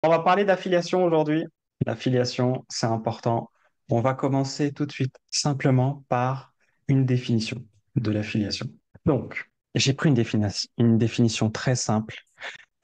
On va parler d'affiliation aujourd'hui. L'affiliation, c'est important. On va commencer tout de suite simplement par une définition de l'affiliation. Donc, j'ai pris une définition très simple.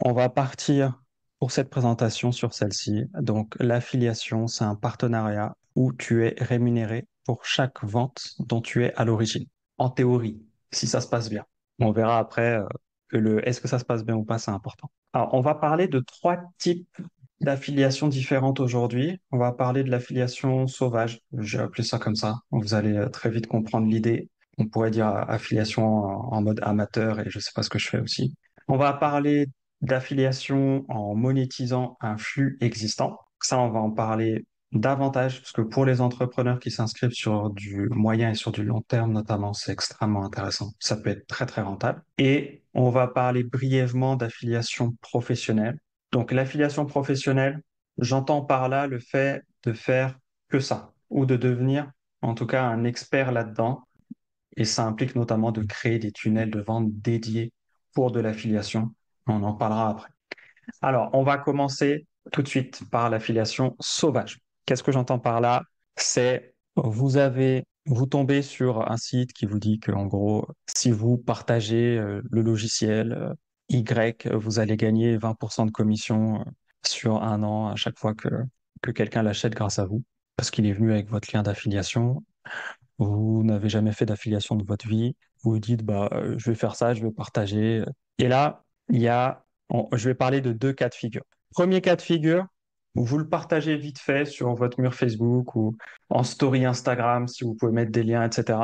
On va partir pour cette présentation sur celle-ci. Donc, l'affiliation, c'est un partenariat où tu es rémunéré pour chaque vente dont tu es à l'origine. En théorie, si ça se passe bien. On verra après que est-ce que ça se passe bien ou pas, c'est important. Alors, on va parler de trois types d'affiliations différentes aujourd'hui. On va parler de l'affiliation sauvage. J'ai appelé ça comme ça. Vous allez très vite comprendre l'idée. On pourrait dire affiliation en mode amateur et je sais pas ce que je fais aussi. On va parler d'affiliation en monétisant un flux existant. Ça, on va en parler davantage parce que pour les entrepreneurs qui s'inscrivent sur du moyen et sur du long terme notamment, c'est extrêmement intéressant. Ça peut être très très rentable. Et on va parler brièvement d'affiliation professionnelle. Donc l'affiliation professionnelle, j'entends par là le fait de faire que ça ou de devenir en tout cas un expert là-dedans. Et ça implique notamment de créer des tunnels de vente dédiés pour de l'affiliation. On en parlera après. Alors, on va commencer tout de suite par l'affiliation sauvage. Qu'est-ce que j'entends par là? C'est vous tombez sur un site qui vous dit que, en gros, si vous partagez le logiciel Y, vous allez gagner 20% de commission sur un an à chaque fois que quelqu'un l'achète grâce à vous, parce qu'il est venu avec votre lien d'affiliation. Vous n'avez jamais fait d'affiliation de votre vie. Vous vous dites, bah, je vais faire ça, je vais partager. Et là, je vais parler de deux cas de figure. Premier cas de figure, vous le partagez vite fait sur votre mur Facebook ou en story Instagram, si vous pouvez mettre des liens, etc.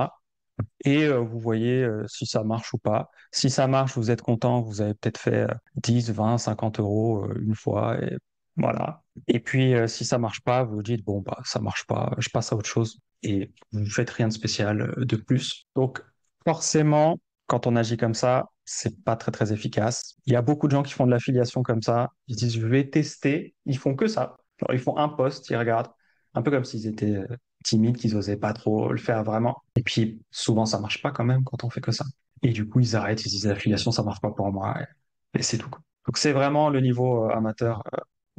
Et vous voyez si ça marche ou pas. Si ça marche, vous êtes content, vous avez peut-être fait 10, 20, 50 euros une fois. Et voilà. Et puis, si ça marche pas, vous vous dites, bon, bah, ça marche pas, je passe à autre chose. Et vous faites rien de spécial de plus. Donc, forcément, quand on agit comme ça, c'est pas très, très efficace. Il y a beaucoup de gens qui font de l'affiliation comme ça. Ils disent, je vais tester. Ils font que ça. Genre, ils font un post, ils regardent. Un peu comme s'ils étaient timides, qu'ils osaient pas trop le faire vraiment. Et puis, souvent, ça marche pas quand même quand on fait que ça. Et du coup, ils arrêtent, ils disent, l'affiliation, ça marche pas pour moi. Et c'est tout, quoi. Donc, c'est vraiment le niveau amateur,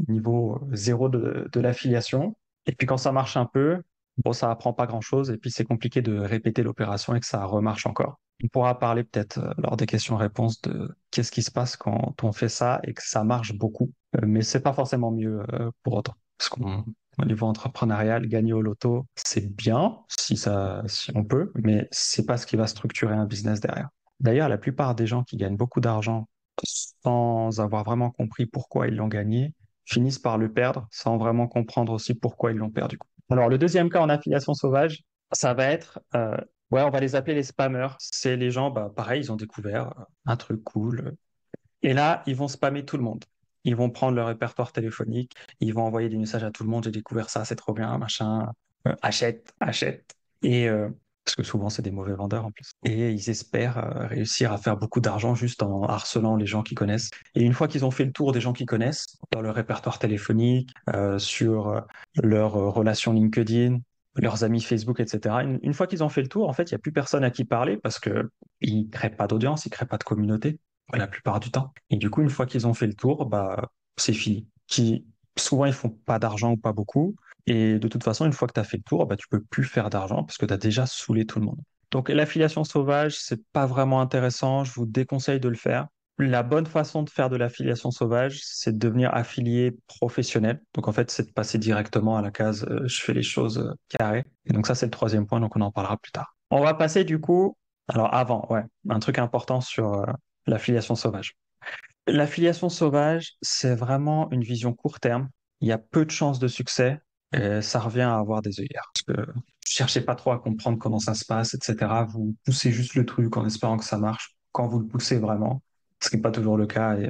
niveau zéro de l'affiliation. Et puis, quand ça marche un peu, bon, ça apprend pas grand-chose. Et puis, c'est compliqué de répéter l'opération et que ça remarche encore. On pourra parler peut-être lors des questions-réponses de qu'est-ce qui se passe quand on fait ça et que ça marche beaucoup. Mais c'est pas forcément mieux pour autant. Parce qu'on au niveau entrepreneurial, gagner au loto, c'est bien si on peut, mais c'est pas ce qui va structurer un business derrière. D'ailleurs, la plupart des gens qui gagnent beaucoup d'argent sans avoir vraiment compris pourquoi ils l'ont gagné finissent par le perdre sans vraiment comprendre aussi pourquoi ils l'ont perdu. Alors, le deuxième cas en affiliation sauvage, ça va être, ouais, on va les appeler les spammers. C'est les gens, bah, pareil, ils ont découvert un truc cool, et là, ils vont spammer tout le monde. Ils vont prendre leur répertoire téléphonique, ils vont envoyer des messages à tout le monde, j'ai découvert ça, c'est trop bien, machin, achète, achète. Et parce que souvent, c'est des mauvais vendeurs en plus. Et ils espèrent réussir à faire beaucoup d'argent juste en harcelant les gens qu'ils connaissent. Et une fois qu'ils ont fait le tour des gens qu'ils connaissent, dans leur répertoire téléphonique, sur leurs relations LinkedIn, leurs amis Facebook, etc., une fois qu'ils ont fait le tour, en fait, il n'y a plus personne à qui parler parce que ils créent pas d'audience, ils créent pas de communauté la plupart du temps. Et du coup, une fois qu'ils ont fait le tour, bah, c'est fini. Souvent, ils font pas d'argent ou pas beaucoup. Et de toute façon, une fois que tu as fait le tour, bah, tu peux plus faire d'argent parce que tu as déjà saoulé tout le monde. Donc, l'affiliation sauvage, c'est pas vraiment intéressant. Je vous déconseille de le faire. La bonne façon de faire de l'affiliation sauvage, c'est de devenir affilié professionnel. Donc, en fait, c'est de passer directement à la case je fais les choses carrées. Et donc, ça, c'est le troisième point. Donc, on en parlera plus tard. On va passer du coup. Alors, avant, ouais, un truc important sur l'affiliation sauvage. L'affiliation sauvage, c'est vraiment une vision court terme. Il y a peu de chances de succès et ça revient à avoir des œillères. Parce que cherchez pas trop à comprendre comment ça se passe, etc. Vous poussez juste le truc en espérant que ça marche quand vous le poussez vraiment, ce qui n'est pas toujours le cas. Et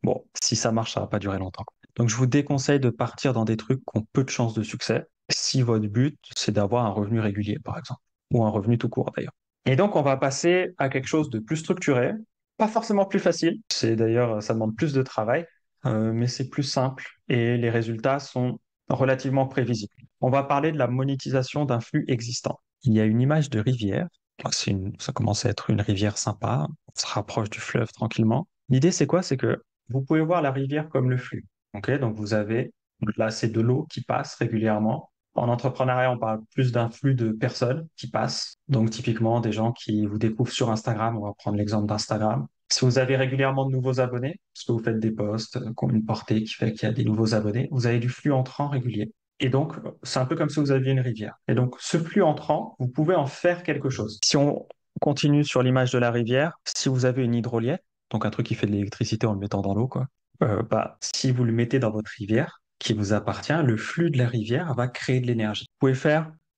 bon, si ça marche, ça va pas durer longtemps. Donc, je vous déconseille de partir dans des trucs qui ont peu de chances de succès si votre but, c'est d'avoir un revenu régulier, par exemple, ou un revenu tout court d'ailleurs. Et donc, on va passer à quelque chose de plus structuré, pas forcément plus facile. C'est d'ailleurs, ça demande plus de travail, mais c'est plus simple et les résultats sont relativement prévisibles. On va parler de la monétisation d'un flux existant. Il y a une image de rivière. Ça commence à être une rivière sympa. On se rapproche du fleuve tranquillement. L'idée, c'est quoi? C'est que vous pouvez voir la rivière comme le flux. Ok, donc vous avez, là, c'est de l'eau qui passe régulièrement. En entrepreneuriat, on parle plus d'un flux de personnes qui passent. Donc, typiquement, des gens qui vous découvrent sur Instagram. On va prendre l'exemple d'Instagram. Si vous avez régulièrement de nouveaux abonnés, parce que vous faites des posts qui ont une portée qui fait qu'il y a des nouveaux abonnés, vous avez du flux entrant régulier. Et donc, c'est un peu comme si vous aviez une rivière. Et donc, ce flux entrant, vous pouvez en faire quelque chose. Si on continue sur l'image de la rivière, si vous avez une hydrolienne, donc un truc qui fait de l'électricité en le mettant dans l'eau, quoi, si vous le mettez dans votre rivière qui vous appartient, le flux de la rivière va créer de l'énergie.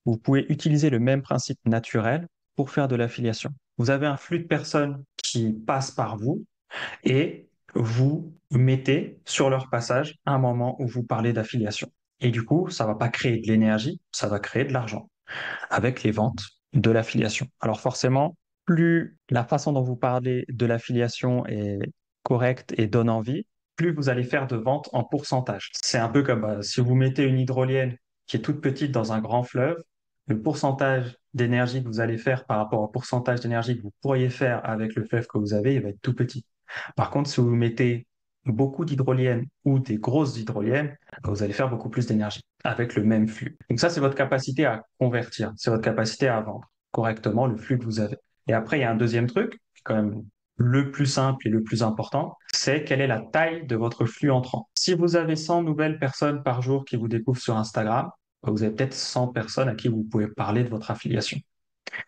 Vous pouvez utiliser le même principe naturel pour faire de l'affiliation. Vous avez un flux de personnes qui passent par vous et vous mettez sur leur passage un moment où vous parlez d'affiliation. Et du coup, ça va pas créer de l'énergie, ça va créer de l'argent avec les ventes de l'affiliation. Alors forcément, plus la façon dont vous parlez de l'affiliation est correcte et donne envie, plus vous allez faire de ventes en pourcentage. C'est un peu comme si vous mettez une hydrolienne qui est toute petite dans un grand fleuve, le pourcentage d'énergie que vous allez faire par rapport au pourcentage d'énergie que vous pourriez faire avec le fleuve que vous avez, il va être tout petit. Par contre, si vous mettez beaucoup d'hydroliennes ou des grosses hydroliennes, vous allez faire beaucoup plus d'énergie avec le même flux. Donc ça, c'est votre capacité à convertir, c'est votre capacité à vendre correctement le flux que vous avez. Et après, il y a un deuxième truc, qui est quand même le plus simple et le plus important, c'est quelle est la taille de votre flux entrant. Si vous avez 100 nouvelles personnes par jour qui vous découvrent sur Instagram, vous avez peut-être 100 personnes à qui vous pouvez parler de votre affiliation.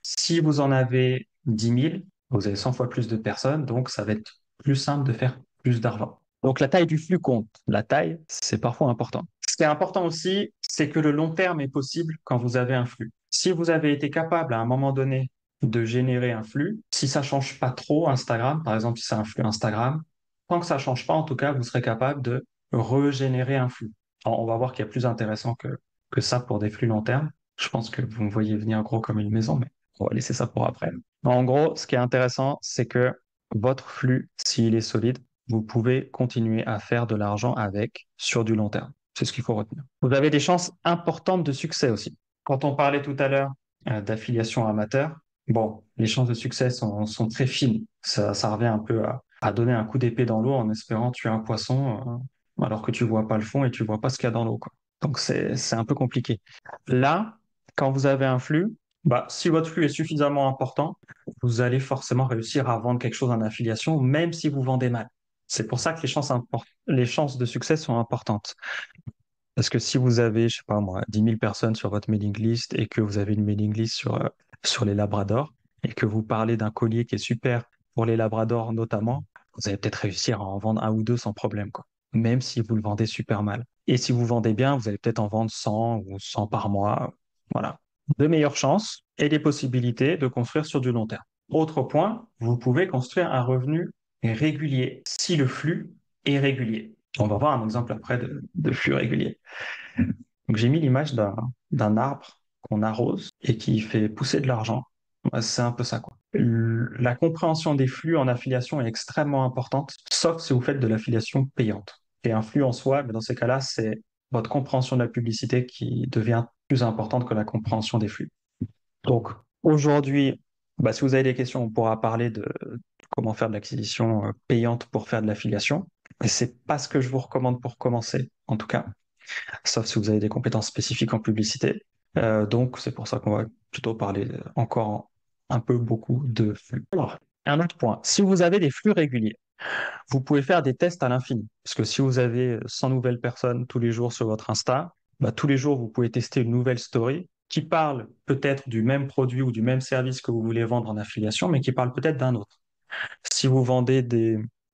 Si vous en avez 10 000, vous avez 100 fois plus de personnes, donc ça va être plus simple de faire plus d'argent. Donc la taille du flux compte. La taille, c'est parfois important. Ce qui est important aussi, c'est que le long terme est possible quand vous avez un flux. Si vous avez été capable à un moment donné de générer un flux, si ça change pas trop Instagram, par exemple si c'est un flux Instagram, tant que ça change pas, en tout cas, vous serez capable de régénérer un flux. Alors, on va voir qu'il y a plus intéressant que ça pour des flux long terme. Je pense que vous me voyez venir gros comme une maison, mais on va laisser ça pour après. En gros, ce qui est intéressant, c'est que votre flux, s'il est solide, vous pouvez continuer à faire de l'argent avec sur du long terme. C'est ce qu'il faut retenir. Vous avez des chances importantes de succès aussi. Quand on parlait tout à l'heure d'affiliation amateur, bon, les chances de succès sont très fines. Ça revient un peu à donner un coup d'épée dans l'eau en espérant tuer un poisson alors que tu vois pas le fond et tu vois pas ce qu'il y a dans l'eau, quoi. Donc c'est un peu compliqué. Là, quand vous avez un flux, si votre flux est suffisamment important, vous allez forcément réussir à vendre quelque chose en affiliation, même si vous vendez mal. C'est pour ça que les chances de succès sont importantes. Parce que si vous avez, je sais pas moi, 10 000 personnes sur votre mailing list et que vous avez une mailing list sur les labradors et que vous parlez d'un collier qui est super pour les labradors notamment, vous allez peut-être réussir à en vendre un ou deux sans problème, quoi. Même si vous le vendez super mal. Et si vous vendez bien, vous allez peut-être en vendre 100 ou 100 par mois. Voilà. De meilleures chances et des possibilités de construire sur du long terme. Autre point, vous pouvez construire un revenu régulier si le flux est régulier. On va voir un exemple après de flux régulier. Donc j'ai mis l'image d'un arbre qu'on arrose et qui fait pousser de l'argent. C'est un peu ça, quoi. La compréhension des flux en affiliation est extrêmement importante, sauf si vous faites de l'affiliation payante. Et un flux en soi, mais dans ces cas-là, c'est votre compréhension de la publicité qui devient plus importante que la compréhension des flux. Donc aujourd'hui, si vous avez des questions, on pourra parler de comment faire de l'acquisition payante pour faire de l'affiliation. Mais c'est pas ce que je vous recommande pour commencer, en tout cas, sauf si vous avez des compétences spécifiques en publicité. Donc c'est pour ça qu'on va plutôt parler encore un peu beaucoup de flux. Alors, un autre point, si vous avez des flux réguliers, vous pouvez faire des tests à l'infini. Parce que si vous avez 100 nouvelles personnes tous les jours sur votre Insta, tous les jours, vous pouvez tester une nouvelle story qui parle peut-être du même produit ou du même service que vous voulez vendre en affiliation, mais qui parle peut-être d'un autre. Si vous vendez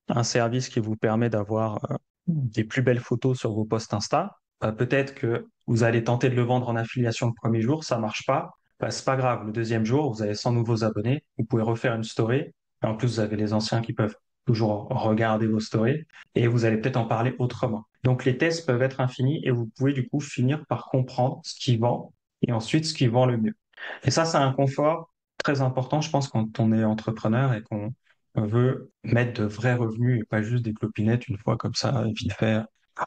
un service qui vous permet d'avoir des plus belles photos sur vos posts Insta, peut-être que vous allez tenter de le vendre en affiliation le premier jour, ça marche pas. C'est pas grave. Le deuxième jour, vous avez 100 nouveaux abonnés, vous pouvez refaire une story. Et en plus, vous avez les anciens qui peuvent toujours regarder vos stories et vous allez peut-être en parler autrement. Donc, les tests peuvent être infinis et vous pouvez du coup finir par comprendre ce qui vend et ensuite ce qui vend le mieux. Et ça, c'est un confort très important, je pense, quand on est entrepreneur et qu'on veut mettre de vrais revenus et pas juste des clopinettes une fois comme ça, vite fait,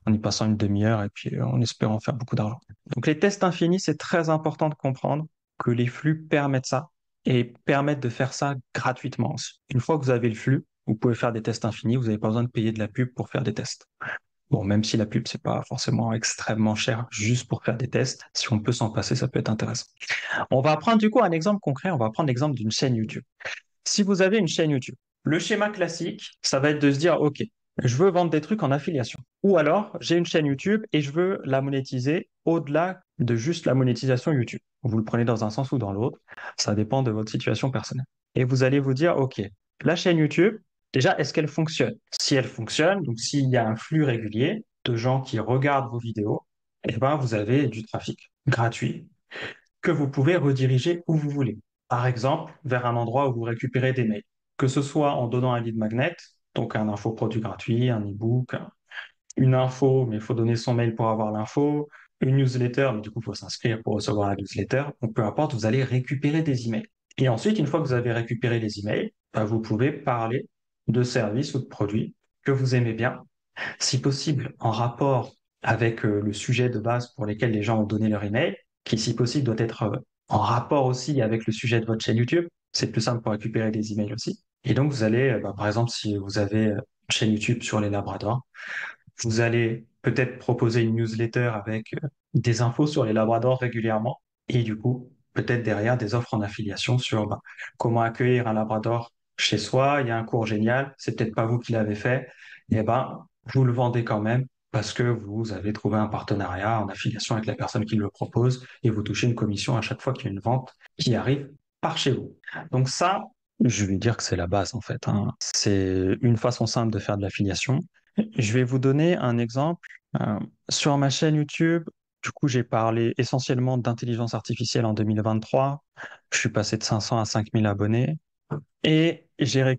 en y passant une demi-heure et puis en espérant faire beaucoup d'argent. Donc les tests infinis, c'est très important de comprendre que les flux permettent ça et permettent de faire ça gratuitement aussi. Une fois que vous avez le flux, vous pouvez faire des tests infinis, vous n'avez pas besoin de payer de la pub pour faire des tests. Bon, même si la pub, c'est pas forcément extrêmement cher, juste pour faire des tests, si on peut s'en passer, ça peut être intéressant. On va prendre du coup un exemple concret, on va prendre l'exemple d'une chaîne YouTube. Si vous avez une chaîne YouTube, le schéma classique, ça va être de se dire, OK, je veux vendre des trucs en affiliation. Ou alors, j'ai une chaîne YouTube et je veux la monétiser au-delà de juste la monétisation YouTube. Vous le prenez dans un sens ou dans l'autre, ça dépend de votre situation personnelle. Et vous allez vous dire, OK, la chaîne YouTube, déjà, est-ce qu'elle fonctionne? Si elle fonctionne, donc s'il y a un flux régulier de gens qui regardent vos vidéos, eh ben, vous avez du trafic gratuit que vous pouvez rediriger où vous voulez. Par exemple, vers un endroit où vous récupérez des mails. Que ce soit en donnant un lead magnet, donc un infoproduit gratuit, un e-book, une info, mais il faut donner son mail pour avoir l'info, une newsletter, mais du coup, il faut s'inscrire pour recevoir la newsletter. Donc, peu importe, vous allez récupérer des emails. Et ensuite, une fois que vous avez récupéré les emails, bah, vous pouvez parler de services ou de produits que vous aimez bien, si possible en rapport avec le sujet de base pour lesquels les gens ont donné leur email, qui si possible doit être en rapport aussi avec le sujet de votre chaîne YouTube. C'est plus simple pour récupérer des emails aussi. Et donc vous allez, bah, par exemple, si vous avez une chaîne YouTube sur les Labradors, vous allez peut-être proposer une newsletter avec des infos sur les Labradors régulièrement et du coup, peut-être derrière des offres en affiliation sur bah, comment accueillir un Labrador chez soi. Il y a un cours génial, c'est peut-être pas vous qui l'avez fait, et ben vous le vendez quand même parce que vous avez trouvé un partenariat en affiliation avec la personne qui le propose et vous touchez une commission à chaque fois qu'il y a une vente qui arrive par chez vous. Donc ça, je vais dire que c'est la base en fait, hein. C'est une façon simple de faire de l'affiliation. Je vais vous donner un exemple. Euh, sur ma chaîne YouTube, du coup, j'ai parlé essentiellement d'intelligence artificielle en 2023. Je suis passé de 500 à 5000 abonnés et j'ai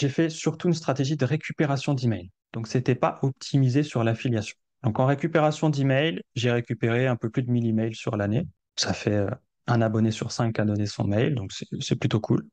fait surtout une stratégie de récupération d'emails. Donc, c'était pas optimisé sur l'affiliation. Donc, en récupération d'emails, j'ai récupéré un peu plus de 1000 emails sur l'année. Ça fait un abonné sur 5 qui a donné son mail, donc c'est plutôt cool.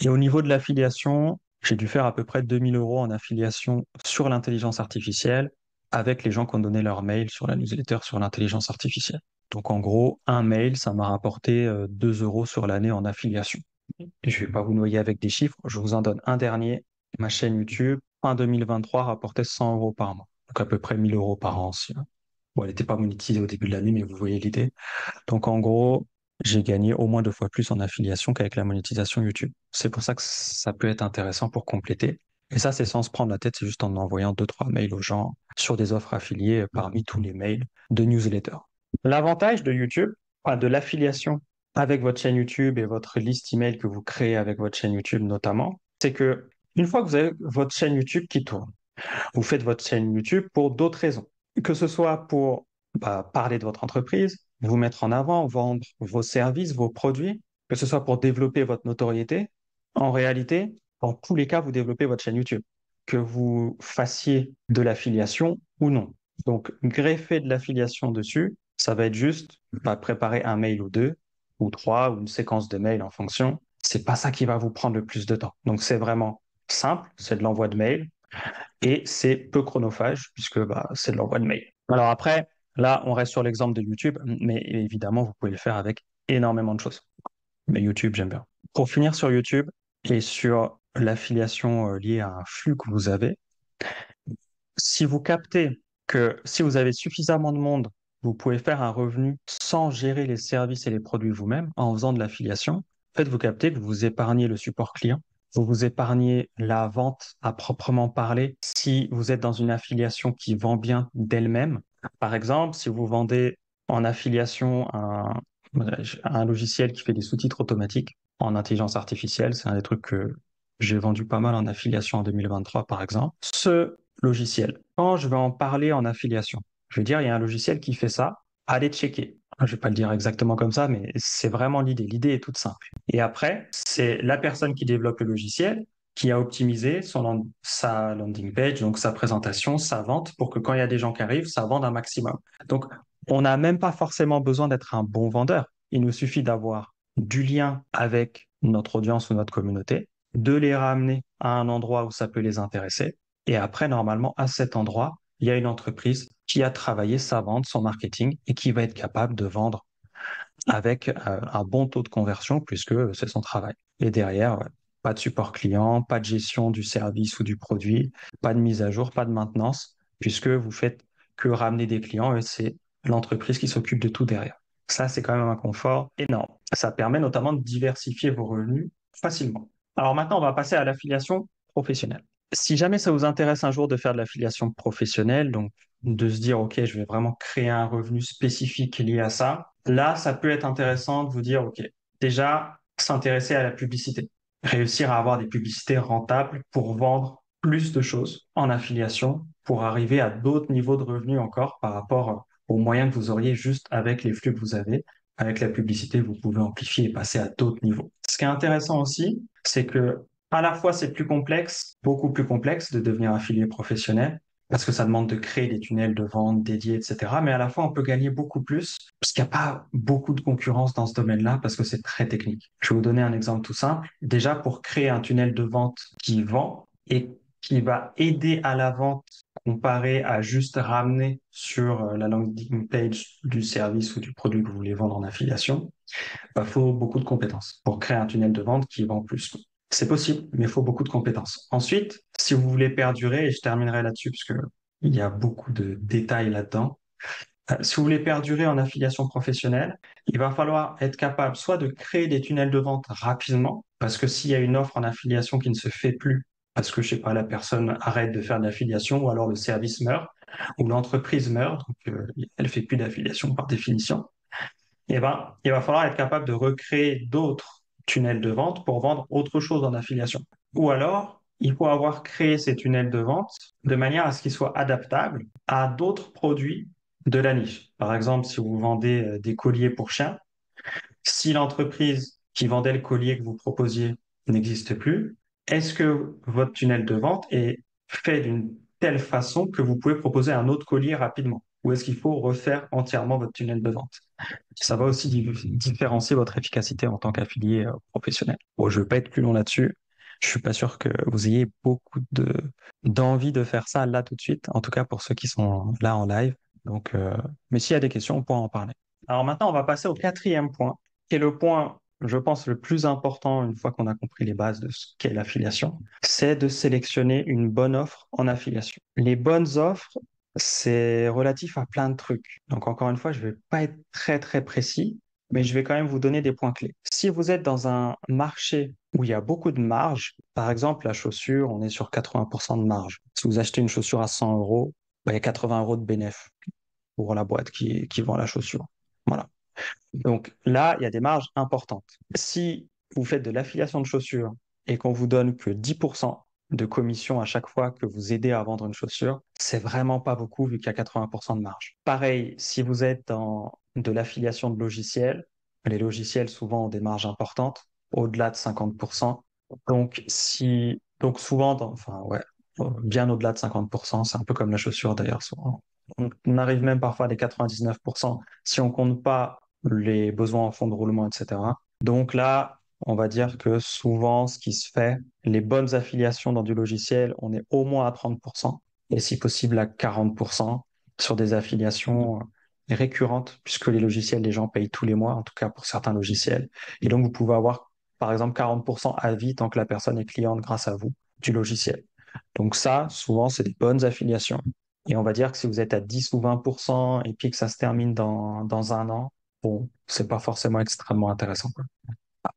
Et au niveau de l'affiliation, j'ai dû faire à peu près 2000 € en affiliation sur l'intelligence artificielle avec les gens qui ont donné leur mail sur la newsletter sur l'intelligence artificielle. Donc en gros, un mail, ça m'a rapporté 2 € sur l'année en affiliation. Et je ne vais pas vous noyer avec des chiffres, je vous en donne un dernier. Ma chaîne YouTube, fin 2023, rapportait 100 € par mois. Donc à peu près 1000 € par an. Bon, elle n'était pas monétisée au début de l'année, mais vous voyez l'idée. Donc en gros, j'ai gagné au moins 2 fois plus en affiliation qu'avec la monétisation YouTube. C'est pour ça que ça peut être intéressant pour compléter. Et ça, c'est sans se prendre la tête, c'est juste en envoyant 2, 3 mails aux gens sur des offres affiliées parmi tous les mails de newsletter. L'avantage de YouTube, enfin de l'affiliation avec votre chaîne YouTube et votre liste email que vous créez avec votre chaîne YouTube notamment, c'est que une fois que vous avez votre chaîne YouTube qui tourne, vous faites votre chaîne YouTube pour d'autres raisons. Que ce soit pour bah, parler de votre entreprise, vous mettre en avant, vendre vos services, vos produits, que ce soit pour développer votre notoriété. En réalité, dans tous les cas, vous développez votre chaîne YouTube, que vous fassiez de l'affiliation ou non. Donc, greffer de l'affiliation dessus, ça va être juste bah, préparer un mail ou deux, ou trois, ou une séquence de mails en fonction. C'est pas ça qui va vous prendre le plus de temps. Donc, c'est vraiment simple, c'est de l'envoi de mail et c'est peu chronophage puisque bah, c'est de l'envoi de mail. Alors après, là, on reste sur l'exemple de YouTube, mais évidemment, vous pouvez le faire avec énormément de choses. Mais YouTube, j'aime bien. Pour finir sur YouTube et sur l'affiliation liée à un flux que vous avez, si vous captez que si vous avez suffisamment de monde, vous pouvez faire un revenu sans gérer les services et les produits vous-même en faisant de l'affiliation, en fait, vous captez que vous épargnez le support client, vous vous épargnez la vente à proprement parler si vous êtes dans une affiliation qui vend bien d'elle-même. Par exemple, si vous vendez en affiliation un logiciel qui fait des sous-titres automatiques en intelligence artificielle, c'est un des trucs que j'ai vendu pas mal en affiliation en 2023, par exemple. Ce logiciel, quand je vais en parler en affiliation, je vais dire, il y a un logiciel qui fait ça, allez checker. Je ne vais pas le dire exactement comme ça, mais c'est vraiment l'idée. L'idée est toute simple. Et après, c'est la personne qui développe le logiciel qui a optimisé sa landing page, donc sa présentation, sa vente, pour que quand il y a des gens qui arrivent, ça vende un maximum. Donc, on n'a même pas forcément besoin d'être un bon vendeur. Il nous suffit d'avoir du lien avec notre audience ou notre communauté, de les ramener à un endroit où ça peut les intéresser. Et après, normalement, à cet endroit, il y a une entreprise qui a travaillé sa vente, son marketing et qui va être capable de vendre avec un bon taux de conversion puisque c'est son travail. Et derrière, ouais, pas de support client, pas de gestion du service ou du produit, pas de mise à jour, pas de maintenance. puisque vous faites que ramener des clients et c'est l'entreprise qui s'occupe de tout derrière. Ça, c'est quand même un confort énorme. Ça permet notamment de diversifier vos revenus facilement. Alors maintenant, on va passer à l'affiliation professionnelle. Si jamais ça vous intéresse un jour de faire de l'affiliation professionnelle, donc de se dire, OK, je vais vraiment créer un revenu spécifique lié à ça, là, ça peut être intéressant de vous dire, OK, déjà, s'intéresser à la publicité, réussir à avoir des publicités rentables pour vendre plus de choses en affiliation pour arriver à d'autres niveaux de revenus encore par rapport aux moyens que vous auriez juste avec les flux que vous avez. Avec la publicité, vous pouvez amplifier et passer à d'autres niveaux. Ce qui est intéressant aussi, c'est que à la fois c'est plus complexe, beaucoup plus complexe de devenir affilié professionnel, parce que ça demande de créer des tunnels de vente dédiés, etc. Mais à la fois, on peut gagner beaucoup plus, parce qu'il n'y a pas beaucoup de concurrence dans ce domaine-là, parce que c'est très technique. Je vais vous donner un exemple tout simple. Déjà, pour créer un tunnel de vente qui vend et qui va aider à la vente comparé à juste ramener sur la landing page du service ou du produit que vous voulez vendre en affiliation, il faut beaucoup de compétences pour créer un tunnel de vente qui vend plus. C'est possible, mais il faut beaucoup de compétences. Ensuite, si vous voulez perdurer, et je terminerai là-dessus parce que il y a beaucoup de détails là-dedans, si vous voulez perdurer en affiliation professionnelle, il va falloir être capable soit de créer des tunnels de vente rapidement, parce que s'il y a une offre en affiliation qui ne se fait plus, parce que, je sais pas, la personne arrête de faire de l'affiliation, ou alors le service meurt, ou l'entreprise meurt, donc elle fait plus d'affiliation par définition, eh ben, il va falloir être capable de recréer d'autres tunnels de vente pour vendre autre chose en affiliation. Ou alors, il faut avoir créé ces tunnels de vente de manière à ce qu'ils soient adaptables à d'autres produits de la niche. Par exemple, si vous vendez des colliers pour chiens, si l'entreprise qui vendait le collier que vous proposiez n'existe plus, est-ce que votre tunnel de vente est fait d'une telle façon que vous pouvez proposer un autre collier rapidement? Ou est-ce qu'il faut refaire entièrement votre tunnel de vente? Ça va aussi différencier votre efficacité en tant qu'affilié professionnel. Bon, je ne veux pas être plus long là-dessus. Je suis pas sûr que vous ayez beaucoup d'envie de faire ça là tout de suite, en tout cas pour ceux qui sont là en live. Donc, mais s'il y a des questions, on pourra en parler. Alors maintenant, on va passer au quatrième point, qui est le point, je pense, le plus important une fois qu'on a compris les bases de ce qu'est l'affiliation, c'est de sélectionner une bonne offre en affiliation. Les bonnes offres, c'est relatif à plein de trucs. Donc encore une fois, je ne vais pas être très très précis, mais je vais quand même vous donner des points clés. Si vous êtes dans un marché où il y a beaucoup de marge, par exemple la chaussure, on est sur 80% de marge. Si vous achetez une chaussure à 100 euros, il y a 80 euros de bénéfice pour la boîte qui vend la chaussure. Voilà. Donc là, il y a des marges importantes. Si vous faites de l'affiliation de chaussures et qu'on vous donne que 10% de commission à chaque fois que vous aidez à vendre une chaussure, c'est vraiment pas beaucoup vu qu'il y a 80% de marge. Pareil, si vous êtes dans de l'affiliation de logiciels, les logiciels souvent ont des marges importantes, au-delà de 50%. Donc souvent, enfin ouais, bien au-delà de 50%, c'est un peu comme la chaussure d'ailleurs. Souvent. On arrive même parfois à des 99% si on compte pas les besoins en fonds de roulement, etc. Donc là, on va dire que souvent, ce qui se fait, les bonnes affiliations dans du logiciel, on est au moins à 30% et si possible à 40% sur des affiliations récurrentes, puisque les logiciels, les gens payent tous les mois, en tout cas pour certains logiciels. Et donc, vous pouvez avoir, par exemple, 40% à vie tant que la personne est cliente grâce à vous du logiciel. Donc ça, souvent, c'est des bonnes affiliations. Et on va dire que si vous êtes à 10 ou 20% et puis que ça se termine dans un an, bon, c'est pas forcément extrêmement intéressant, quoi.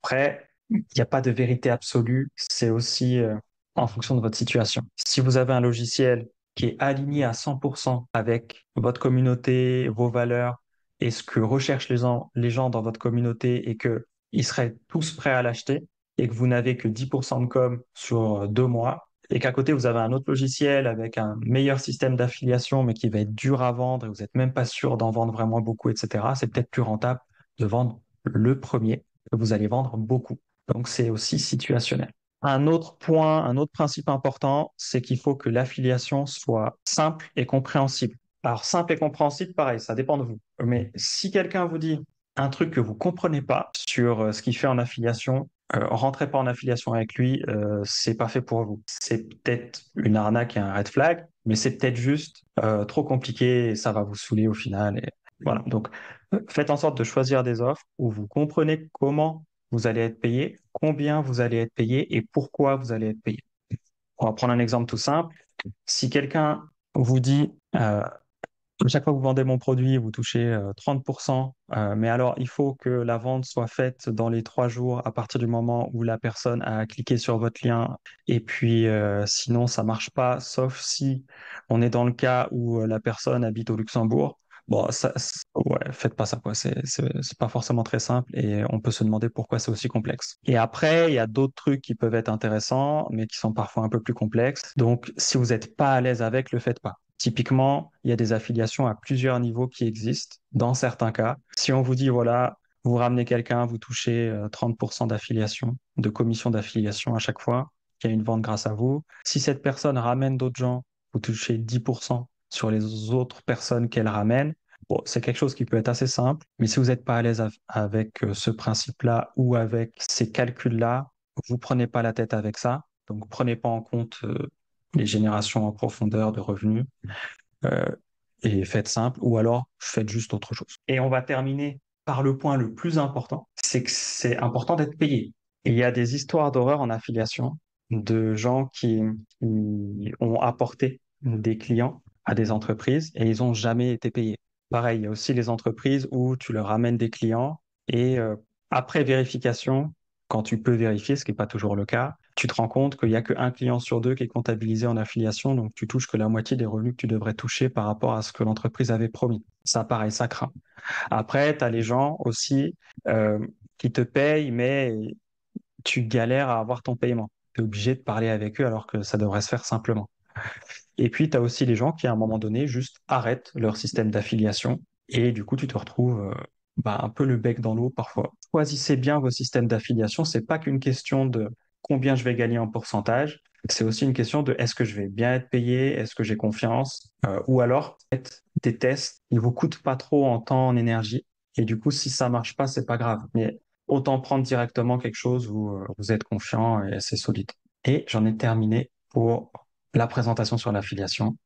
Après, il n'y a pas de vérité absolue. C'est aussi en fonction de votre situation. Si vous avez un logiciel qui est aligné à 100% avec votre communauté, vos valeurs et ce que recherchent les gens dans votre communauté et qu'ils seraient tous prêts à l'acheter et que vous n'avez que 10% de com sur 2 mois et qu'à côté vous avez un autre logiciel avec un meilleur système d'affiliation mais qui va être dur à vendre et vous n'êtes même pas sûr d'en vendre vraiment beaucoup, etc., c'est peut-être plus rentable de vendre le premier que vous allez vendre beaucoup. Donc, c'est aussi situationnel. Un autre point, un autre principe important, c'est qu'il faut que l'affiliation soit simple et compréhensible. Alors, simple et compréhensible, pareil, ça dépend de vous. Mais si quelqu'un vous dit un truc que vous comprenez pas sur ce qu'il fait en affiliation, rentrez pas en affiliation avec lui, c'est pas fait pour vous. C'est peut-être une arnaque et un red flag, mais c'est peut-être juste trop compliqué et ça va vous saouler au final. Et voilà. Donc, faites en sorte de choisir des offres où vous comprenez comment vous allez être payé, combien vous allez être payé et pourquoi vous allez être payé. On va prendre un exemple tout simple. Si quelqu'un vous dit, chaque fois que vous vendez mon produit, vous touchez 30%, mais alors il faut que la vente soit faite dans les 3 jours à partir du moment où la personne a cliqué sur votre lien. Et puis sinon, ça marche pas, sauf si on est dans le cas où la personne habite au Luxembourg. Bon, ouais, faites pas ça, quoi. C'est pas forcément très simple et on peut se demander pourquoi c'est aussi complexe. Et après, il y a d'autres trucs qui peuvent être intéressants, mais qui sont parfois un peu plus complexes. Donc, si vous n'êtes pas à l'aise avec, le faites pas. Typiquement, il y a des affiliations à plusieurs niveaux qui existent. Dans certains cas, si on vous dit, voilà, vous ramenez quelqu'un, vous touchez 30% d'affiliation, de commission d'affiliation à chaque fois, qu'il y a une vente grâce à vous. Si cette personne ramène d'autres gens, vous touchez 10% sur les autres personnes qu'elle ramène. Bon, c'est quelque chose qui peut être assez simple, mais si vous n'êtes pas à l'aise avec ce principe-là ou avec ces calculs-là, vous prenez pas la tête avec ça. Donc, prenez pas en compte les générations en profondeur de revenus euh, et faites simple, ou alors faites juste autre chose. Et on va terminer par le point le plus important, c'est que c'est important d'être payé. Et il y a des histoires d'horreur en affiliation de gens qui ont apporté des clients à des entreprises et ils n'ont jamais été payés. Pareil, il y a aussi les entreprises où tu leur ramènes des clients et après vérification, quand tu peux vérifier, ce qui n'est pas toujours le cas, tu te rends compte qu'il n'y a qu'un client sur deux qui est comptabilisé en affiliation, donc tu touches que la moitié des revenus que tu devrais toucher par rapport à ce que l'entreprise avait promis. Ça, pareil, ça craint. Après, tu as les gens aussi euh, qui te payent, mais tu galères à avoir ton paiement. Tu es obligé de parler avec eux alors que ça devrait se faire simplement. Et puis, tu as aussi les gens qui, à un moment donné, juste arrêtent leur système d'affiliation et du coup, tu te retrouves un peu le bec dans l'eau parfois. Choisissez bien vos systèmes d'affiliation. C'est pas qu'une question de combien je vais gagner en pourcentage. C'est aussi une question de est-ce que je vais bien être payé, est-ce que j'ai confiance, ou alors faites des tests. Ils vous coûtent pas trop en temps, en énergie. Et du coup, si ça marche pas, c'est pas grave. Mais autant prendre directement quelque chose où vous êtes confiant et c'est solide. Et j'en ai terminé pour la présentation sur l'affiliation.